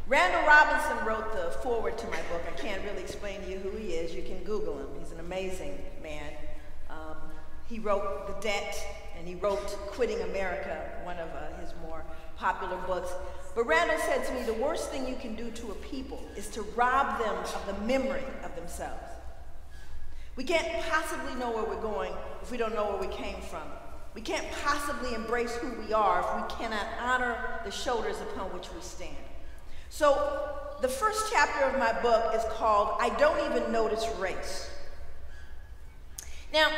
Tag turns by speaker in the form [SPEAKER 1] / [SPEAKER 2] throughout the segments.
[SPEAKER 1] Randall Robinson wrote the foreword to my book. I can't really explain to you who he is. You can Google him. He's an amazing man. He wrote The Debt, and he wrote Quitting America, one of his more popular books. But Randall said to me, the worst thing you can do to a people is to rob them of the memory of themselves. We can't possibly know where we're going if we don't know where we came from. We can't possibly embrace who we are if we cannot honor the shoulders upon which we stand. So the first chapter of my book is called I Don't Even Notice Race. Now,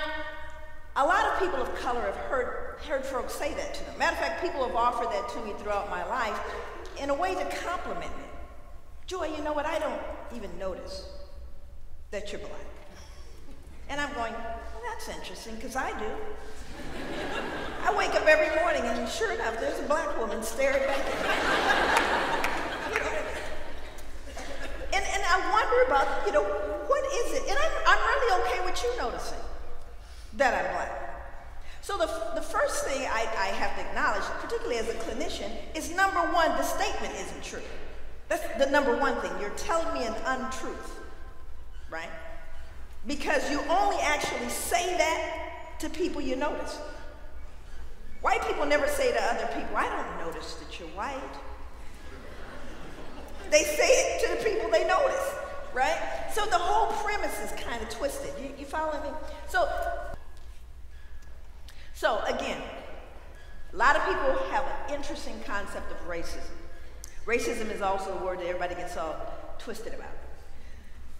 [SPEAKER 1] a lot of people of color have heard folks say that to them. Matter of fact, people have offered that to me throughout my life in a way to compliment me. Joy, you know what? I don't even notice that you're black. And I'm going, well, that's interesting, because I do. I wake up every morning and sure enough, there's a black woman staring back at me. You know, and I wonder about, you know, what is it? And I'm really okay with you noticing that I'm black. So the first thing I have to acknowledge, particularly as a clinician, is number one, the statement isn't true. That's the number one thing. You're telling me an untruth, right? Because you only actually say that to people you notice. White people never say to other people, I don't notice that you're white. They say it to the people they notice, right? So the whole premise is kind of twisted. You follow me? So again, a lot of people have an interesting concept of racism. Racism is also a word that everybody gets all twisted about.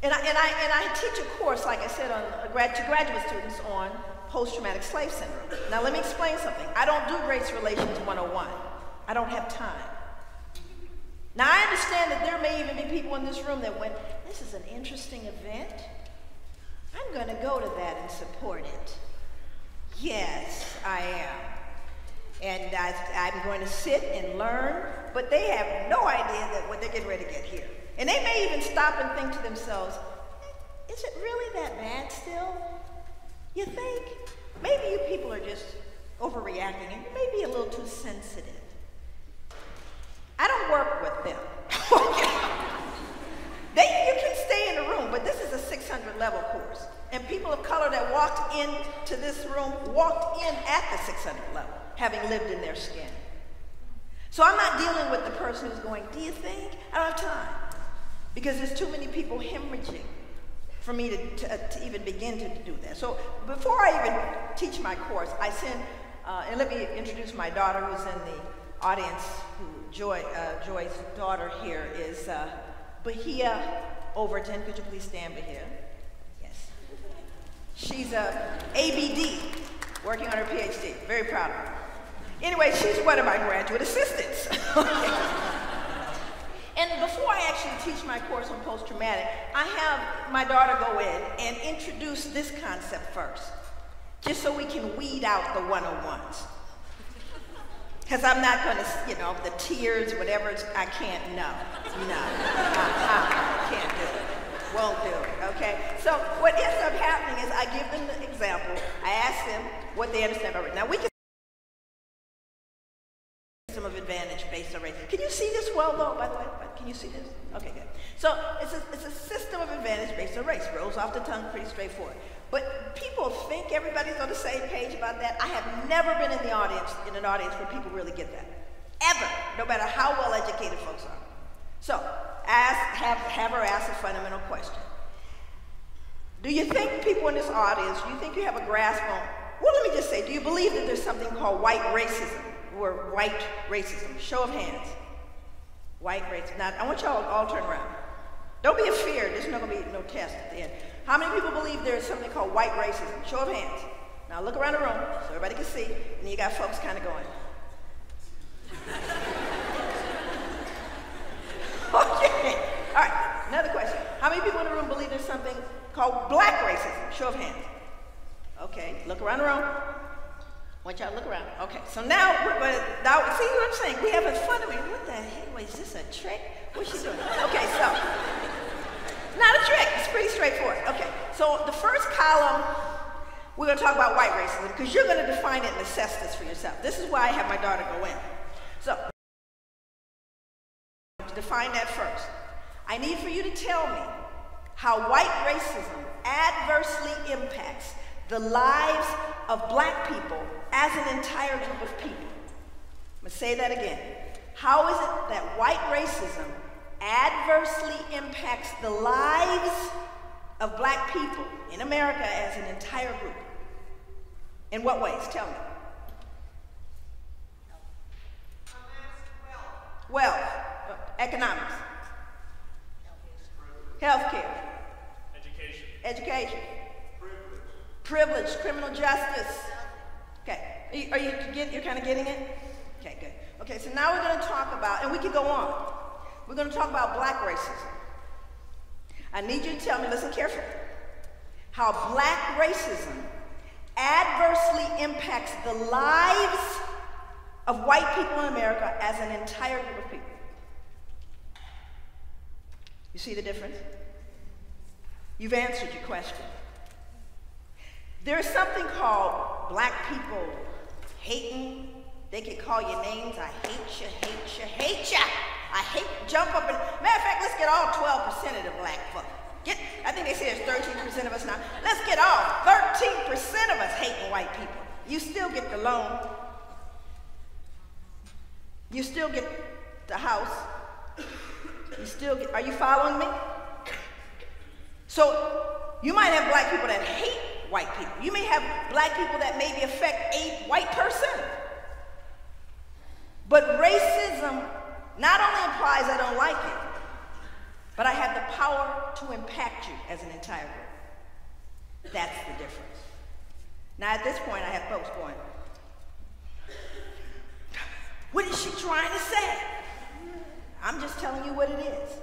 [SPEAKER 1] And I teach a course, like I said, to graduate students on post-traumatic slave syndrome. Now let me explain something. I don't do race relations 101. I don't have time. Now I understand that there may even be people in this room that went, this is an interesting event. I'm going to go to that and support it. Yes, I am. And I'm going to sit and learn, but they have no idea that what they're getting ready to get here. And they may even stop and think to themselves, is it really that bad still? You think? Maybe you people are just overreacting and you may be a little too sensitive. I don't work with them. You can stay in the room, but this is a 600 level course. And people of color that walked into this room walked in at the 600 level, having lived in their skin. So I'm not dealing with the person who's going, do you think? I don't have time. Because there's too many people hemorrhaging for me to even begin to do that. So before I even teach my course, I send, and let me introduce my daughter who's in the audience, Joy's daughter here is Bahia Overton. Could you please stand, Bahia? Yes. She's a ABD, working on her PhD. Very proud of her. Anyway, she's one of my graduate assistants. And before I actually teach my course on post-traumatic, I have my daughter go in and introduce this concept first, just so we can weed out the 101s. Because I'm not going to, you know, the tears, whatever, I can't, no, can't do it, won't do it, okay? So what ends up happening is I give them the example, I ask them what they understand about it. Now we can system of advantage based on race. Can you see this well though, by the way? Can you see this? Okay, good. So it's a system of advantage based on race. Rolls off the tongue, pretty straightforward. But people think everybody's on the same page about that. I have never been in an audience where people really get that. Ever, no matter how well educated folks are. So, have her ask a fundamental question. Do you think people in this audience, do you think you have a grasp on, well, let me just say, do you believe that there's something called white racism, or white racism? Show of hands. White racism. Now, I want y'all all turn around. Don't be afeared, there's not gonna be no test at the end. How many people believe there is something called white racism? Show of hands. Now look around the room so everybody can see, and you got folks kind of going. Okay, all right, another question. How many people in the room believe there's something called black racism? Show of hands. Okay, look around the room. I want y'all to look around. Okay, so now we're going to, see what I'm saying? We have a fun of me. What the heck, wait, is this a trick? What's she doing? Okay, so, not a trick, it's pretty straightforward. Okay, so the first column, we're going to talk about white racism, because you're going to define it and assess this for yourself. This is why I have my daughter go in. So, define that first. I need for you to tell me how white racism adversely impacts the lives of black people as an entire group of people. I'm going to say that again. How is it that white racism adversely impacts the lives of black people in America as an entire group? In what ways? Tell me. Wealth, economics, healthcare, education, privilege, criminal justice. Okay, you're kind of getting it? Okay, good. Okay, so now we're going to talk about, and we can go on. We're going to talk about black racism. I need you to tell me, listen carefully, how black racism adversely impacts the lives of white people in America as an entire group of people. You see the difference? You've answered your question. There is something called black people hating. They can call you names. I hate you, hate you, hate you. I hate, jump up and, matter of fact, let's get all 12% of the black folk. I think they say there's 13% of us now. Let's get all 13% of us hating white people. You still get the loan. You still get the house. You still get, are you following me? So you might have black people that hate white people. You may have black people that maybe affect a white person. But racism not only implies I don't like it, but I have the power to impact you as an entire group. That's the difference. Now at this point I have folks going, what is she trying to say? I'm just telling you what it is.